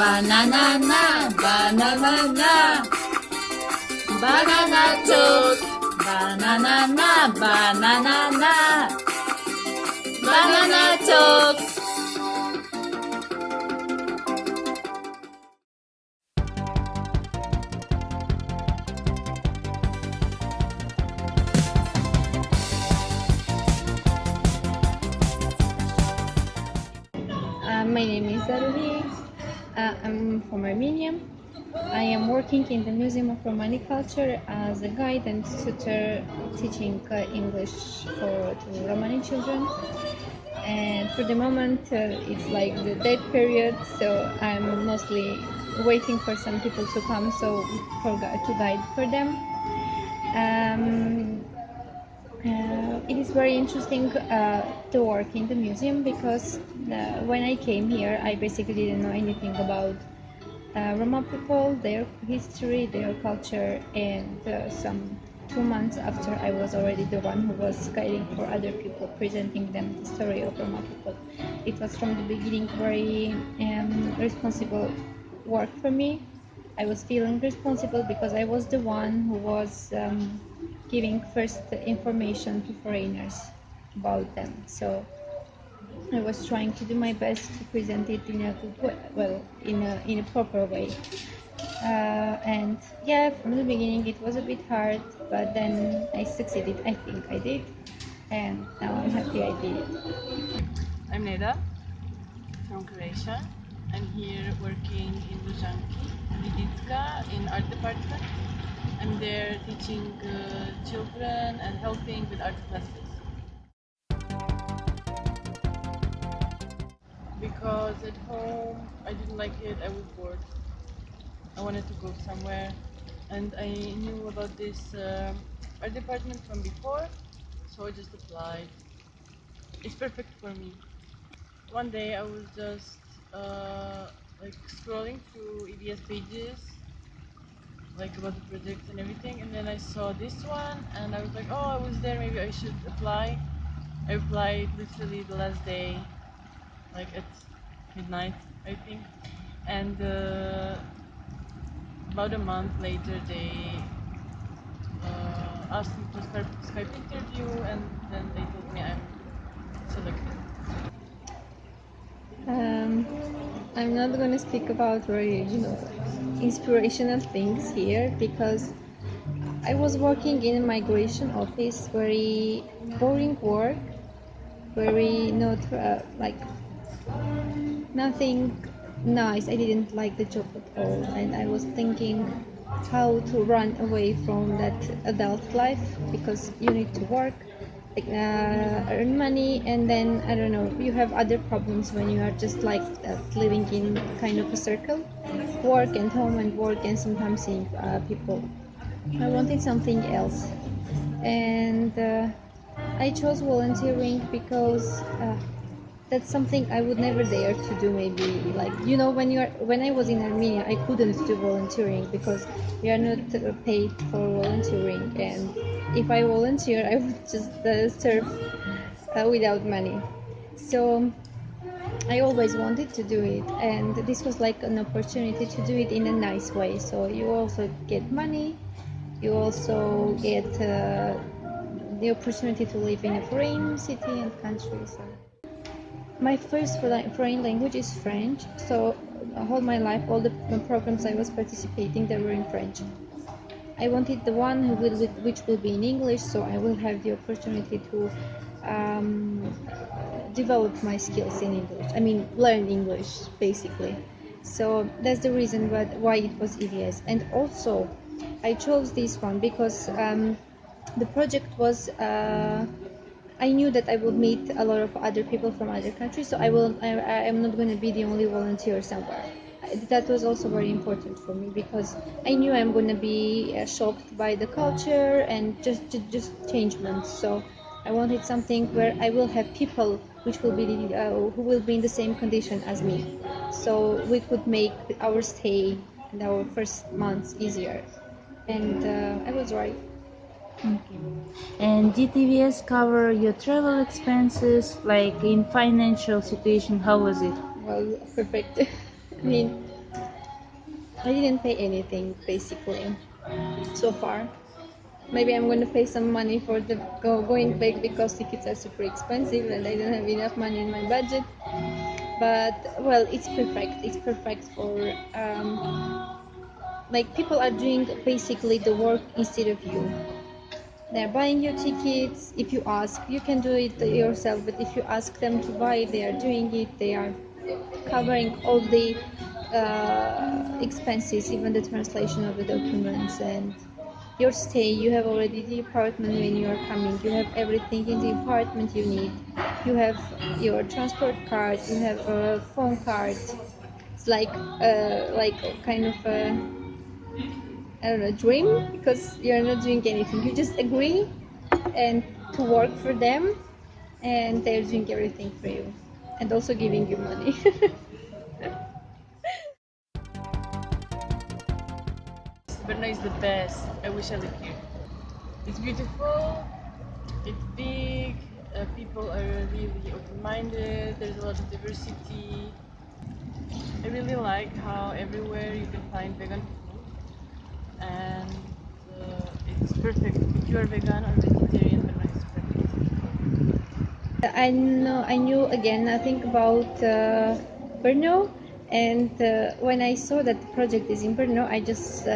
banana, banana, banana talk. Banana, banana, banana talk. My name is Ahoj. I'm from Armenia. I am working in the Museum of Romani Culture as a guide and tutor teaching English to Romani children. And for the moment, it's like the dead period, so I'm mostly waiting for some people to come to guide for them. It is very interesting to work in the museum because when I came here, I basically didn't know anything about Roma people, their history, their culture, and some 2 months after, I was already the one who was guiding for other people, presenting them the story of Roma people. It was from the beginning very responsible work for me. I was feeling responsible because I was the one who was giving first information to foreigners about them. So I was trying to do my best to present it in a good way, in a proper way. And yeah, from the beginning it was a bit hard, but then I succeeded. I think I did, and now I'm happy I did it. I'm Neda from Croatia. I'm here working in Lujanki, Viditska, in art department. I'm there teaching children and helping with art classes. Because at home I didn't like it, I was bored. I wanted to go somewhere, and I knew about this art department from before, so I just applied. It's perfect for me. One day I was just like scrolling through EVS pages, like about the project and everything, and then I saw this one, and I was like, oh, I was there, maybe I should apply. I applied literally the last day, like at midnight, I think, and about a month later they asked me to start Skype interview, and then they told me I'm selected. I'm not going to speak about very, inspirational things here because I was working in a migration office, very boring work, very not like nothing nice. I didn't like the job at all, and I was thinking how to run away from that adult life because you need to work, like, earn money, and then I don't know. You have other problems when you are just like that, living in kind of a circle, work and home and work, and sometimes seeing people. I wanted something else, and I chose volunteering because that's something I would never dare to do. Maybe like when I was in Armenia, I couldn't do volunteering because we are not paid for volunteering, and if I volunteer, I would just serve without money. So I always wanted to do it, and this was like an opportunity to do it in a nice way. So you also get money, you also get the opportunity to live in a foreign city and country. So my first foreign language is French. So all my life, all the programs I was participating, they were in French. I wanted the one which will be in English, so I will have the opportunity to develop my skills in English. I mean, learn English basically. So that's the reason why it was EVS. And also, I chose this one because the project was. I knew that I would meet a lot of other people from other countries, so I am not going to be the only volunteer somewhere. That was also very important for me because I knew I'm going to be shocked by the culture and just changements. So I wanted something where I will have people which will be who will be in the same condition as me, so we could make our stay and our first months easier. And I was right. Okay. And did EVS cover your travel expenses, like in financial situation? How was it? Well, perfect. I mean, I didn't pay anything basically so far. Maybe I'm going to pay some money for the going back because tickets are super expensive and I don't have enough money in my budget. But well, it's perfect. It's perfect for like people are doing basically the work instead of you. They're buying your tickets. If you ask, you can do it yourself. But if you ask them to buy it, they are doing it. They are covering all the expenses, even the translation of the documents and your stay. You have already the apartment when you are coming. You have everything in the apartment you need. You have your transport card. You have a phone card. It's like kind of a, I don't know, dream, because you're not doing anything. You just agree and to work for them, and they're doing everything for you and also giving you money. Brno is the best. I wish I lived here. It's beautiful. It's big. People are really open-minded. There's a lot of diversity. I really like how everywhere you can find vegan food, and it's perfect. If you are vegan or vegetarian, Brno is perfect. I knew again nothing about Brno, and when I saw that the project is in Brno, I just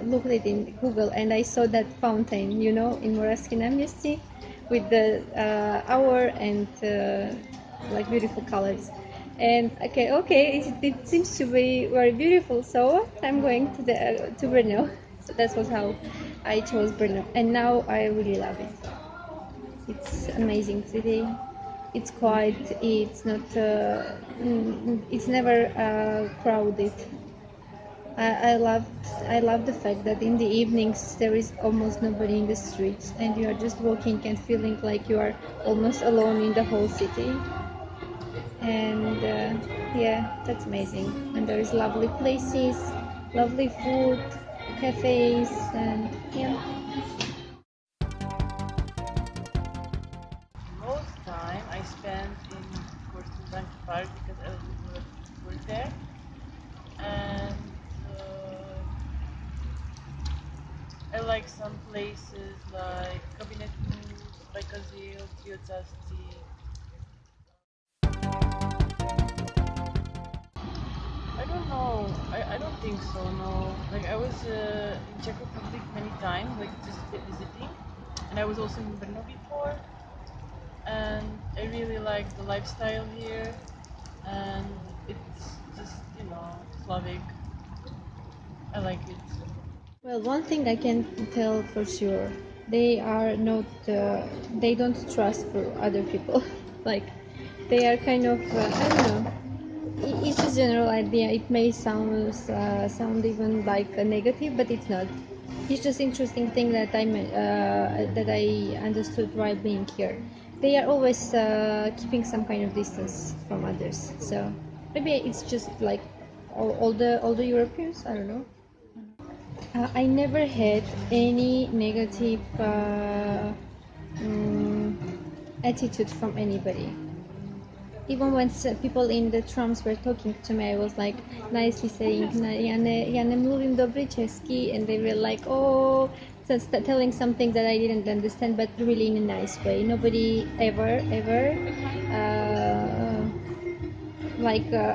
looked it in Google and I saw that fountain, you know, in Moravsky Namesti, with the hour and like beautiful colors. And okay, it seems to be very beautiful, so I'm going to Brno. So that was how I chose Brno, and now I really love it. It's amazing city. It's quiet. It's not. It's never crowded. I love. I love the fact that in the evenings there is almost nobody in the streets, and you are just walking and feeling like you are almost alone in the whole city. And yeah, that's amazing. And there is lovely places, lovely food, cafes, and yeah. Most time I spend in, of course, in Bank Park because I work there, and I like some places like Cabinet News, Baikazil, Biocasti. I don't know. I don't think so. No. Like I was in Czech Republic many times, like just visiting, and I was also in Brno before, and I really like the lifestyle here, and it's just Slavic. I like it. Well, one thing I can tell for sure, they are not, they don't trust for other people. Like, they are kind of, I don't know. It's a general idea. It may sound even like a negative, but it's not. It's just interesting thing that that I understood while being here. They are always keeping some kind of distance from others. So maybe it's just like all the Europeans. I don't know. I never had any negative mm, attitude from anybody. Even when people in the trams were talking to me, I was like nicely saying, "Ja ne mluvím dobry česky," and they were like, "Oh," telling something that I didn't understand, but really in a nice way. Nobody ever uh,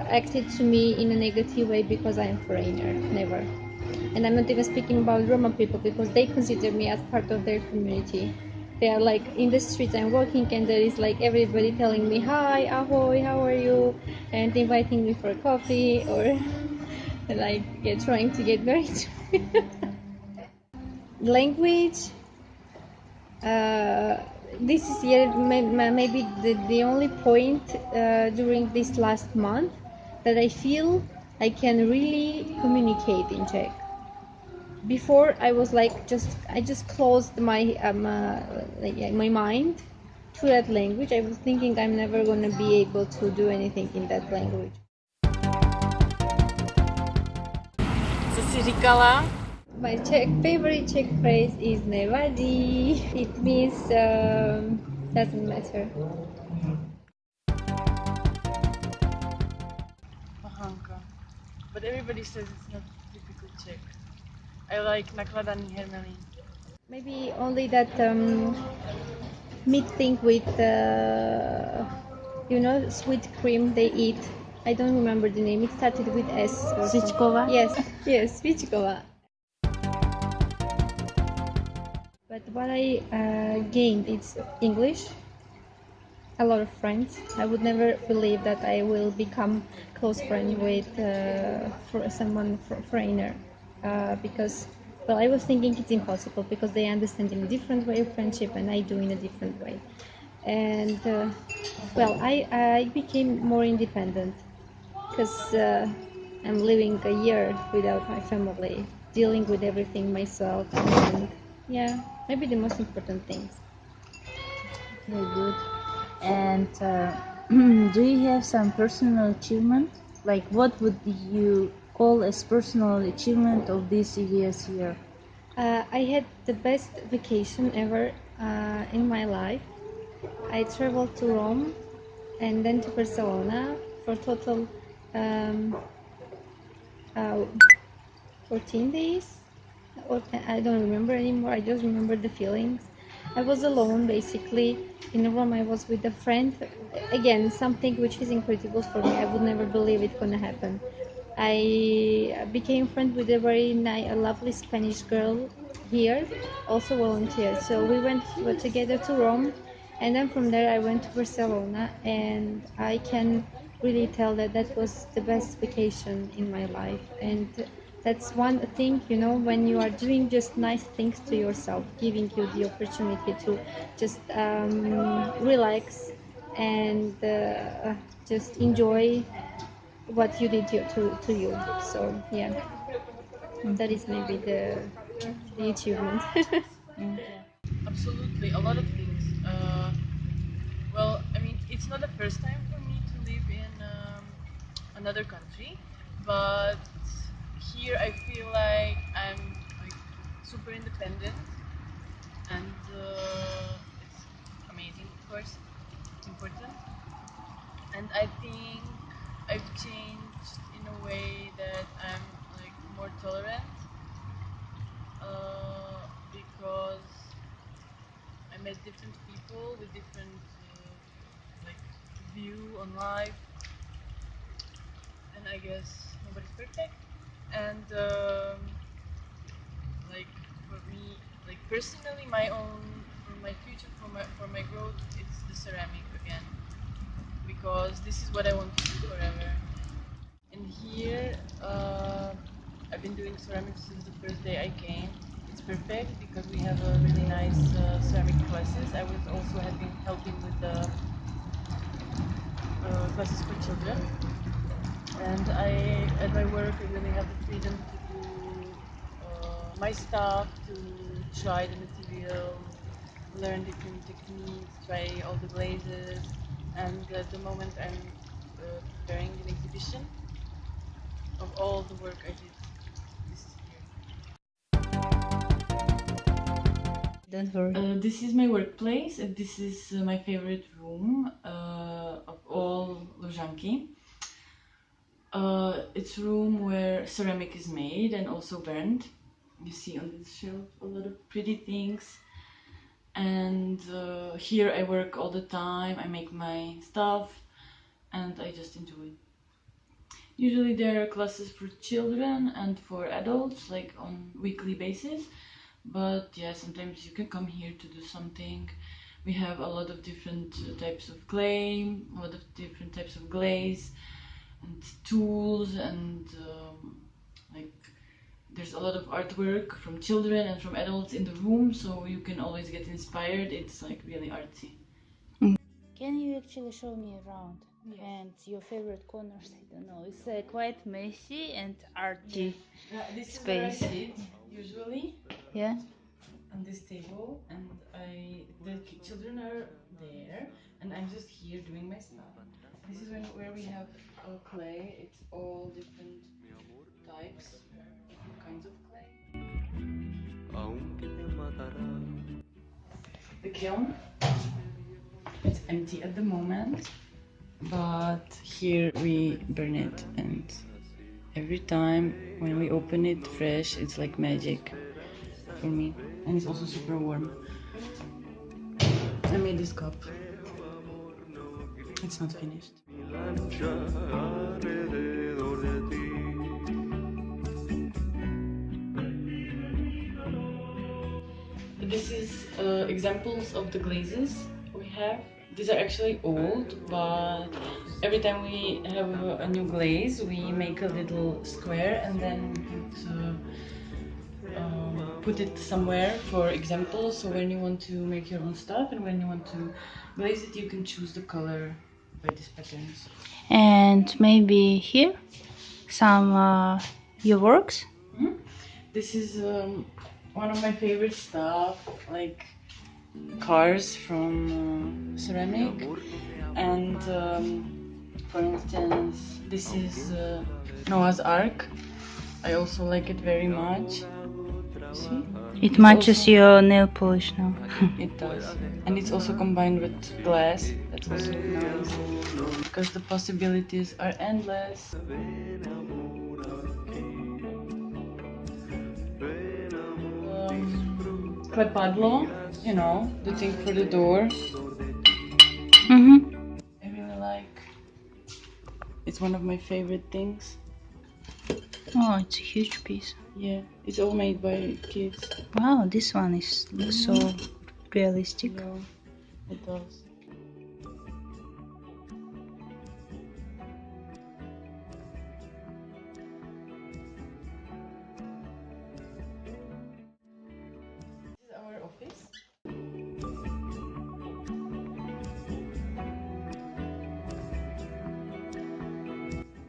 acted to me in a negative way because I am foreigner. Never. And I'm not even speaking about Roma people because they consider me as part of their community. They are like in the streets I'm walking and there is like everybody telling me hi, ahoy, how are you, and inviting me for coffee or like trying to get married. Language. Uh, this is maybe the only point during this last month that I feel I can really communicate in Czech. Before I was like I just closed my my mind to that language. I was thinking I'm never gonna be able to do anything in that language. Co jsi říkala? My favorite Czech phrase is nevadí. It means doesn't matter. Bahanka. But everybody says it's not typical check. I like nakladan hermelin. Maybe only that meat thing with sweet cream they eat. I don't remember the name. It started with S. Also. Svichkova? Yes, yes, Vichkova. But what I gained is English. A lot of friends. I would never believe that I will become close friend with for someone foreigner because well I was thinking it's impossible because they understand in a different way of friendship and I do in a different way. And well I became more independent because I'm living a year without my family, dealing with everything myself, and yeah, maybe the most important things. Okay, good. And do you have some personal achievement? Like, what would you call as personal achievement of this EVS year? I had the best vacation ever in my life. I traveled to Rome and then to Barcelona for total um, uh, 14 days. Or I don't remember anymore. I just remember the feelings. I was alone basically. In Rome, I was with a friend. Again, something which is incredible for me. I would never believe it gonna happen. I became friends with a a lovely Spanish girl here, also volunteer. So we went together to Rome, and then from there I went to Barcelona, and I can really tell that that was the best vacation in my life. And that's one thing, when you are doing just nice things to yourself, giving you the opportunity to just relax and just enjoy what you did to you. So yeah, that is maybe the achievement. Mm. Absolutely, a lot of things. Well, I mean, it's not the first time for me to live in another country, but here I feel like I'm like super independent, and it's amazing, of course, important. And I think I've changed in a way that I'm like more tolerant because I met different people with different like view on life, and I guess nobody's perfect. And like for me, like personally, my own for my future, for my growth, it's the ceramic again because this is what I want to do forever. And here, I've been doing ceramics since the first day I came. It's perfect because we have a really nice ceramic classes. I was also helping with the classes for children, and at my work, I really have the freedom to do my stuff, to try the material, learn different techniques, try all the glazes, and at the moment I'm preparing an exhibition of all the work I did. This is here. Don't worry. This is my workplace, and this is my favorite room of all Luzhanki. It's a room where ceramic is made and also burned. You see on this shelf a lot of pretty things. And here I work all the time. I make my stuff, and I just enjoy it. Usually there are classes for children and for adults, like on weekly basis. But yeah, sometimes you can come here to do something. We have a lot of different types of clay, a lot of different types of glaze, and tools, and like there's a lot of artwork from children and from adults in the room, so you can always get inspired. It's like really artsy. Can you actually show me around? Yes. And your favorite corners? I don't know. It's quite messy and arty This is where I space. sit usually, Yeah. on this table, and the children are there, and I'm just here doing my stuff. This is where we have clay. It's all different types, different kinds of clay. The kiln, it's empty at the moment, but here we burn it, and Every time when we open it fresh, it's like magic for me. And it's also super warm. I made this cup. It's not finished. This is examples of the glazes we have. These are actually old, but every time we have a new glaze, we make a little square and then put it somewhere for examples. So when you want to make your own stuff and when you want to glaze it, you can choose the color by these patterns. And maybe here some your works. This is one of my favorite stuff, like cars from ceramic. And for instance, this is Noah's Ark. I also like it very much. See? It matches your nail polish now. It does. And it's also combined with glass. That's also nice. Because the possibilities are endless. Clepadlo, you know, the thing for the door. I really like. It's one of my favorite things. Oh, it's a huge piece. Yeah, it's all made by kids. Wow, this one is looks so realistic. Yeah, it does. This is our office.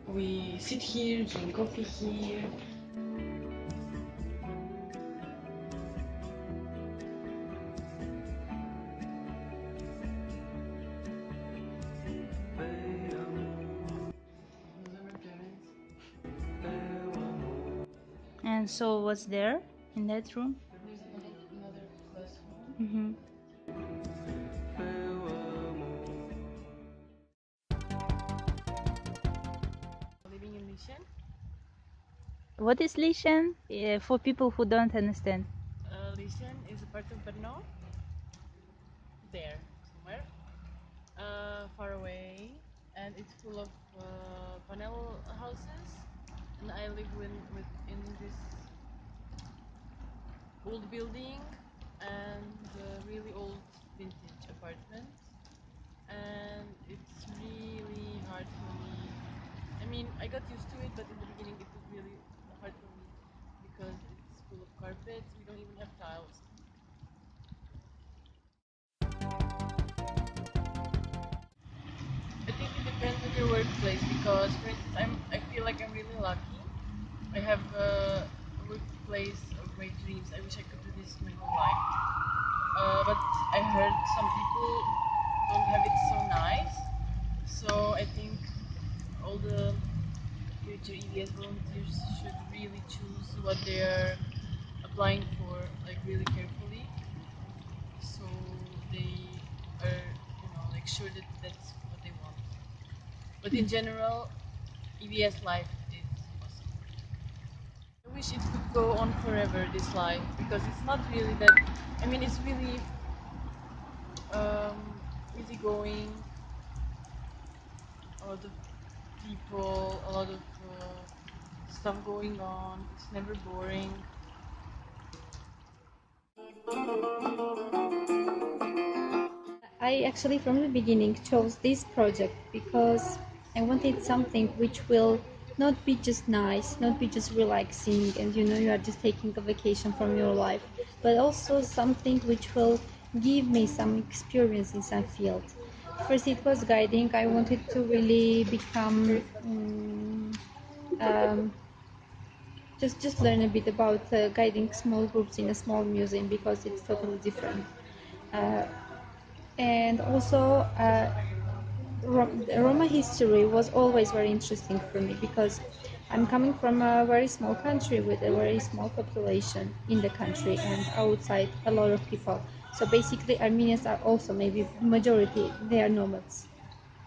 We sit here, drink coffee here. And so what's there in that room? There's another classroom. Mm-hmm. Living in Lishan. What is Lishan? For people who don't understand. Lishan is a part of Brno. There, somewhere. Far away. And it's full of panel houses. And I live in this old building and really old vintage apartment. And it's really hard for me. I mean, I got used to it, but in the beginning it was really hard for me because it's full of carpets. We don't even have tiles. I think it depends on your workplace because, for instance, I feel like I'm really lucky. I have a workplace of my dreams. I wish I could do this my whole life. But I heard some people don't have it so nice. So I think all the future EVS volunteers should really choose what they are applying for, like really carefully, so they are, like sure that that's what they want. But in general, EVS life is awesome. I wish it could go on forever, this life, because it's not really that. I mean, it's really um, easygoing. A lot of people, a lot of stuff going on. It's never boring. I actually from the beginning chose this project because I wanted something which will not be just nice, not be just relaxing and you are just taking a vacation from your life, but also something which will give me some experience in some field. First it was guiding. I wanted to really become um, just learn a bit about guiding small groups in a small museum because it's totally different. Uh, and also Roma history was always very interesting for me because I'm coming from a very small country with a very small population in the country and outside a lot of people. So basically Armenians are also maybe majority, they are nomads.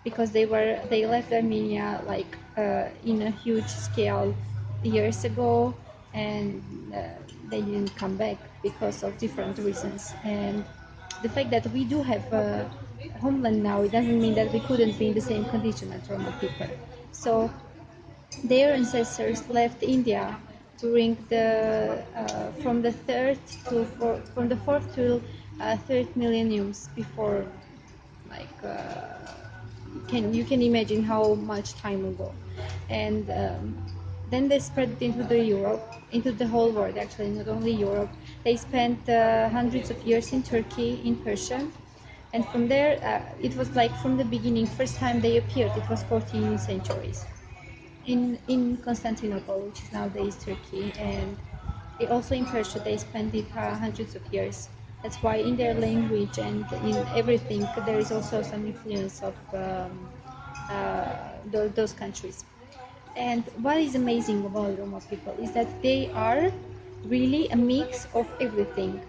because they left Armenia like in a huge scale years ago, and they didn't come back because of different reasons. And the fact that we do have a homeland now, it doesn't mean that we couldn't be in the same condition as Roma people. So their ancestors left India during the from the from the fourth to third millenniums before, like you can imagine how much time ago. And then they spread into the Europe, into the whole world, actually, not only Europe. They spent hundreds of years in Turkey, in Persia, and from there it was like from the beginning, first time they appeared, it was 14 centuries in Constantinople, which is nowadays Turkey, and also in Persia they spent it hundreds of years. That's why in their language and in everything there is also some influence of those countries. And what is amazing about Roma people is that they are really a mix of everything,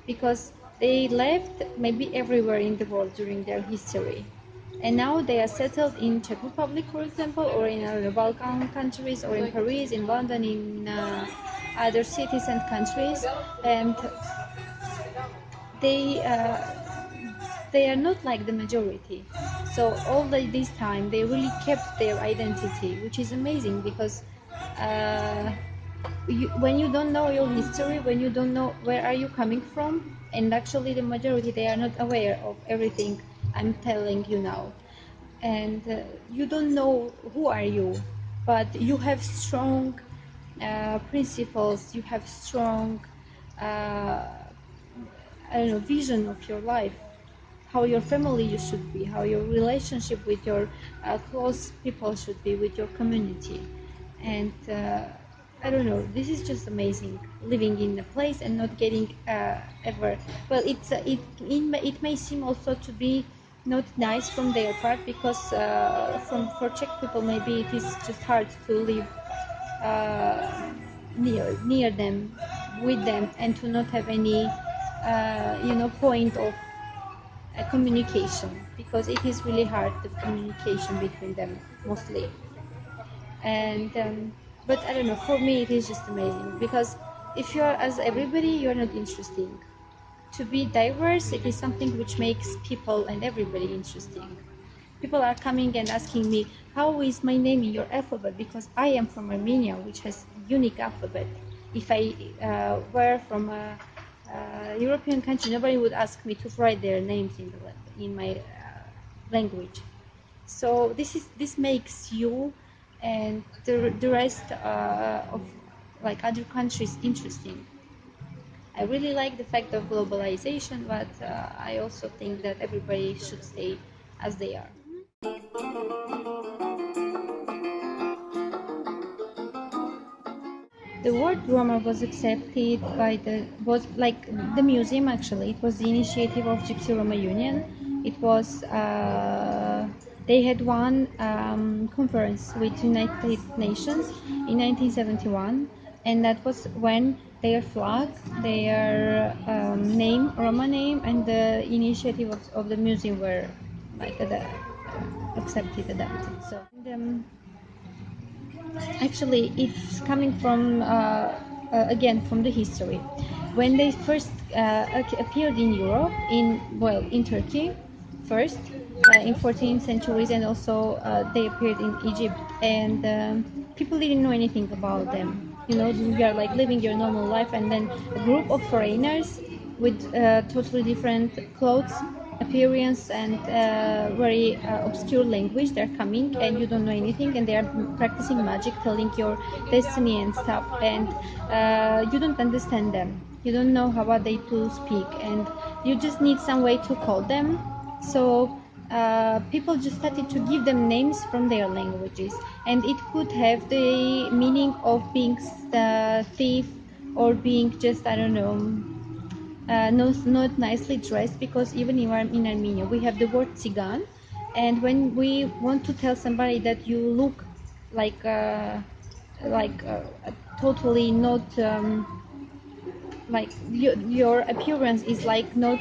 because they left maybe everywhere in the world during their history, and now they are settled in Czech Republic, for example, or in other Balkan countries, or in Paris, in London, in other cities and countries, and they uh, they are not like the majority. So this time they really kept their identity, which is amazing, because uh, when you don't know your history, when you don't know where are you coming from, and actually the majority, they are not aware of everything I'm telling you now, and you don't know who are you, but you have strong principles, you have strong uh, I don't know, vision of your life, how your family you should be, how your relationship with your close people should be, with your community. And I don't know, this is just amazing, living in a place and not getting ever. Well, it may seem also to be not nice from their part, because for Czech people maybe it is just hard to live uh, near them, with them, and to not have any point of communication, because it is really hard, the communication between them mostly. And but I don't know, for me it is just amazing, because if you are as everybody, you are not interesting. To be diverse, it is something which makes people and everybody interesting. People are coming and asking me, how is my name in your alphabet? Because I am from Armenia, which has unique alphabet. If I were from a European country, nobody would ask me to write their names in my language. So this makes you and the rest of like other countries interesting. I really like the fact of globalization, but I also think that everybody should stay as they are. The word Roma was accepted by was like the museum, actually. It was the initiative of Gypsy Roma Union. It was they had one conference with United Nations in 1971, and that was when their flag, their name, Roma name, and the initiative of the museum were like accepted, adapted. So. And, actually, it's coming from again from the history. When they first appeared in Europe, in Turkey, first in 14th centuries, and also they appeared in Egypt, and people didn't know anything about them. You know, you are like living your normal life, and then a group of foreigners with totally different clothes, appearance, and very obscure language, they're coming and you don't know anything, and they are practicing magic, telling your destiny and stuff, and you don't understand them, you don't know how are they to speak, and you just need some way to call them. So people just started to give them names from their languages, and it could have the meaning of being thief, or being just, I don't know, not nicely dressed, because even in Armenia we have the word Tsigan, and when we want to tell somebody that you look like totally not like your appearance is like not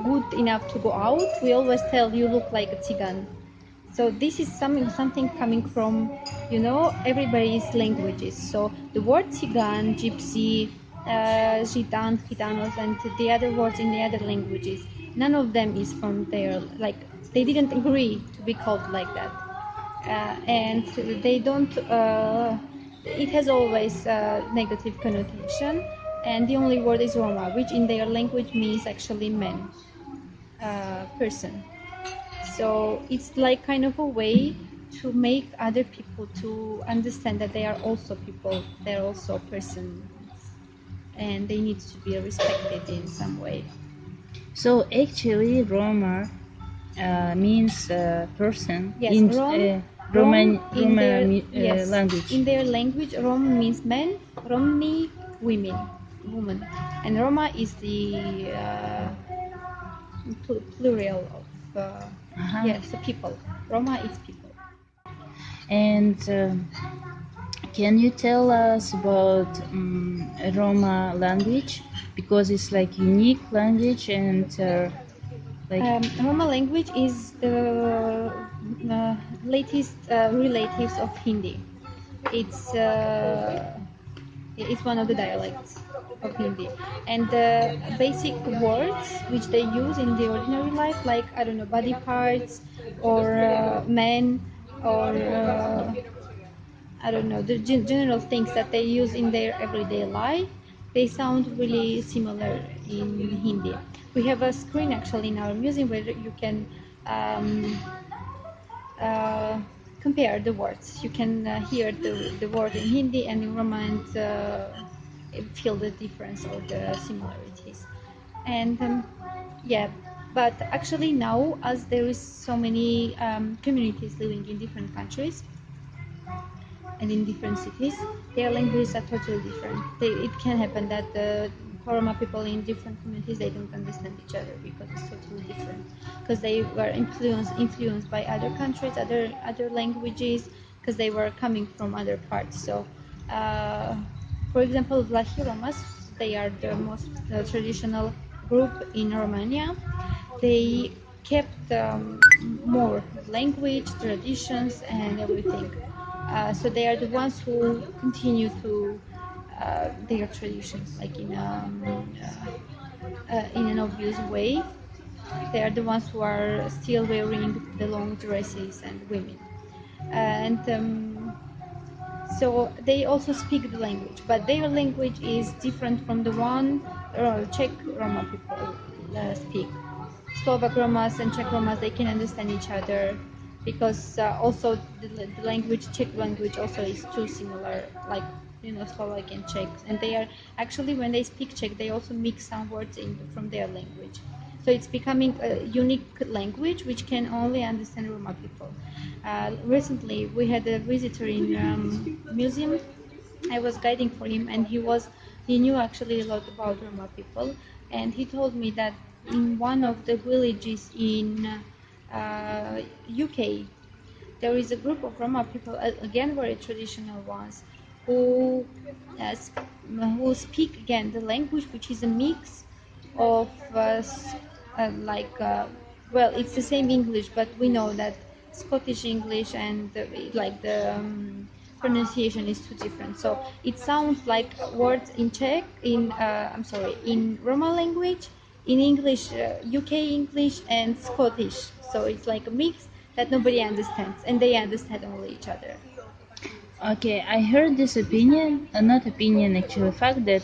good enough to go out, we always tell you look like a Tsigan. So this is something coming from, everybody's languages. So the word Tsigan, Gypsy, Gitan, Gitanos, and the other words in the other languages, none of them is from their, like, they didn't agree to be called like that. And they don't, it has always negative connotation. And the only word is Roma, which in their language means actually man, person. So it's like kind of a way to make other people to understand that they are also people, they're also persons, and they need to be respected in some way. So actually, Roma means person Yes, in Rom in Roma their, yes, language. in their language, Rom means men, Romni woman, and Roma is the plural of Uh-huh. yes, the people. Roma is people. And can you tell us about Roma language? Because it's like unique language and like Roma language is the latest relatives of Hindi. It's uh, it's one of the dialects of Hindi, and the basic words which they use in the ordinary life, like, I don't know, body parts, or men, or I don't know, the general things that they use in their everyday life, they sound really similar in Hindi. We have a screen actually in our museum where you can um, uh, compare the words. You can hear the word in Hindi and in Roma, and feel the difference or the similarities. And yeah, but actually now, as there is so many communities living in different countries and in different cities, their languages are totally different. It can happen that the Roma people in different communities, they don't understand each other because it's totally different. Because they were influenced by other countries, other languages, because they were coming from other parts. So, for example, Vlahi Romas, they are the most traditional group in Romania. They kept more language, traditions, and everything. So they are the ones who continue to their traditions, like in an obvious way. They are the ones who are still wearing the long dresses, and women. And so they also speak the language, but their language is different from the one Czech Roma people speak. Slovak Romas and Czech Romas, they can understand each other, because also the language, Czech language, also is too similar, like, Slovak and Czech, and they are actually, when they speak Czech, they also mix some words in from their language. So it's becoming a unique language which can only understand Roma people. Recently, we had a visitor in museum. I was guiding for him, and he knew actually a lot about Roma people, and he told me that in one of the villages in UK, there is a group of Roma people, again very traditional ones, who uh, who speak again the language, which is a mix of like well, it's the same English, but we know that Scottish English and like the pronunciation is too different. So it sounds like words in Czech, in I'm sorry, in Roma language, in English, UK English, and Scottish. So it's like a mix that nobody understands, and they understand only each other. okay, I heard this opinion, not opinion actually, fact that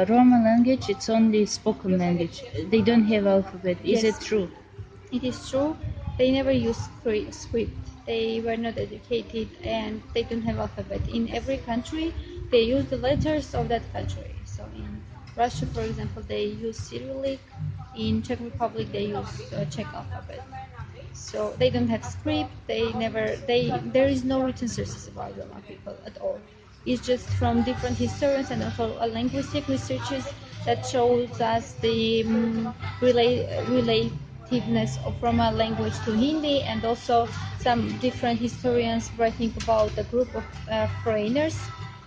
Roman language it's only spoken language. They don't have alphabet. Is it Yes, true? it is true. They never use script. They were not educated, and they don't have alphabet. In every country, they use the letters of that country. So in Russia, for example, they use Cyrillic. In Czech Republic, they use Czech alphabet. So they don't have script. They never. There is no written sources about Roma people at all. It's just from different historians and also linguistic researchers that shows us the relativeness of Roma language to Hindi, and also some different historians writing about a group of foreigners,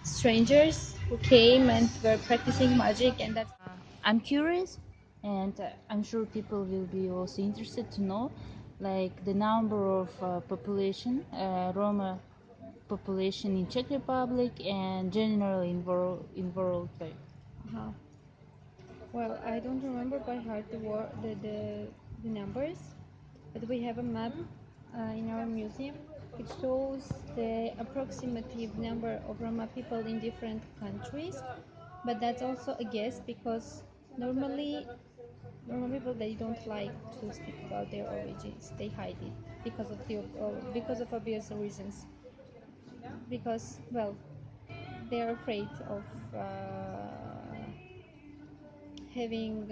strangers who came and were practicing magic, and I'm curious, and I'm sure people will be also interested to know. like the number of population, Roma population in Czech Republic and generally in world like. Uh-huh. Well, I don't remember by heart the numbers, but we have a map in our museum. It shows the approximative number of Roma people in different countries, but that's also a guess because normally Roma people they don't like to speak about their origins. They hide it because of obvious reasons. Because well, they are afraid of having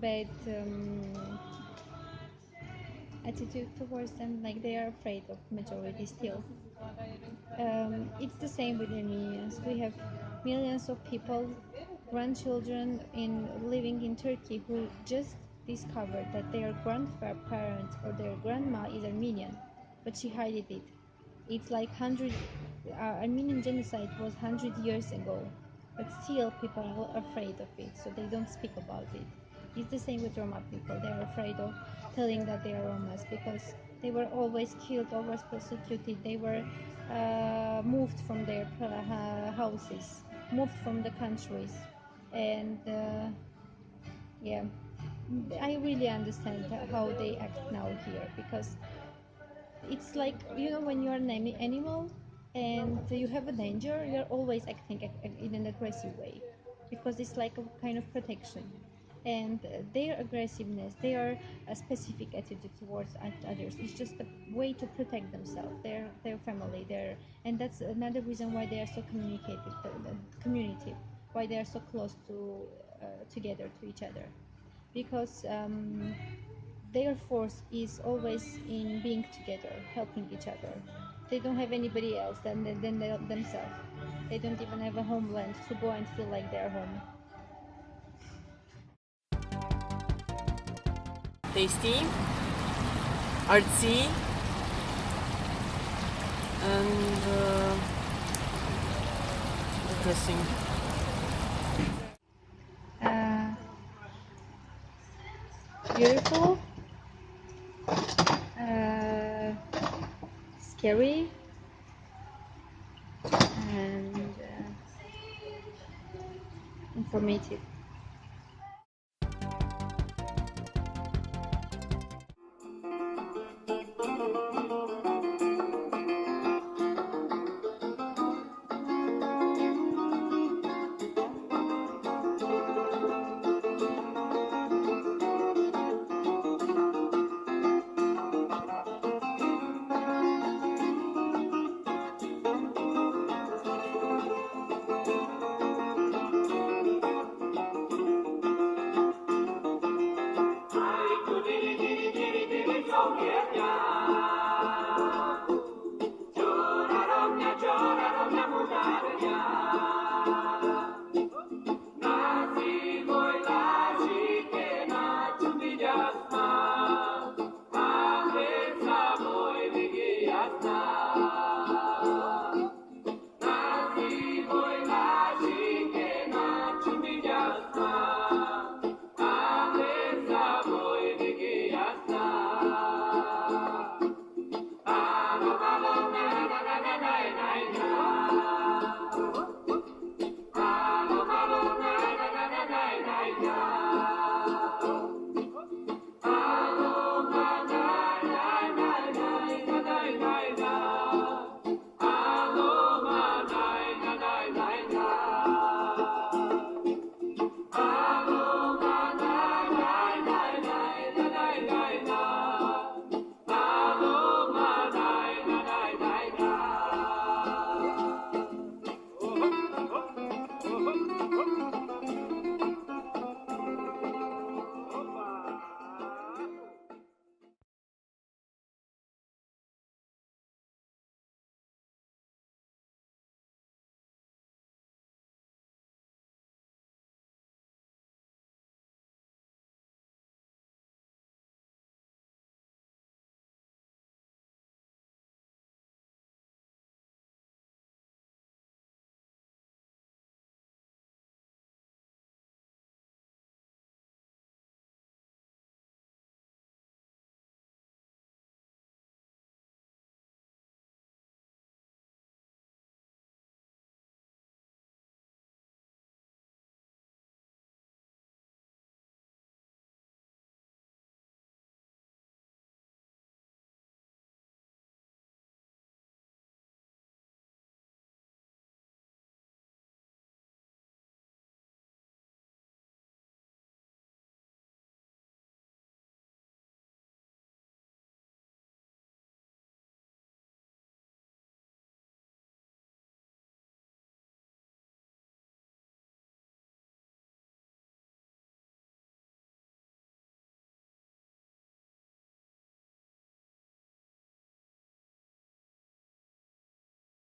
bad attitude towards them, like they are afraid of majority still. It's the same with Armenians. We have millions of people, grandchildren in living in Turkey who just discovered that their grandparents or their grandma is Armenian, but she hid it. It's like Armenian genocide was 100 years ago, but still people are afraid of it, so they don't speak about it. It's the same with Roma people. They are afraid of telling that they are Romas because they were always killed, always persecuted. They were moved from their houses, moved from the countries, and yeah, I really understand how they act now here because it's like when you're an animal and you have a danger, you're always acting in an aggressive way because it's like a kind of protection. And their aggressiveness, their specific attitude towards others is just a way to protect themselves, their family, and that's another reason why they are so communicative, why they are so close to together to each other, because their force is always in being together, helping each other. They don't have anybody else than themselves. They don't even have a homeland to go and feel like they're home. Tasty, artsy, and depressing. Uh, Beautiful, scary, and informative. Ai, tu diri diri diri diri, sou minha.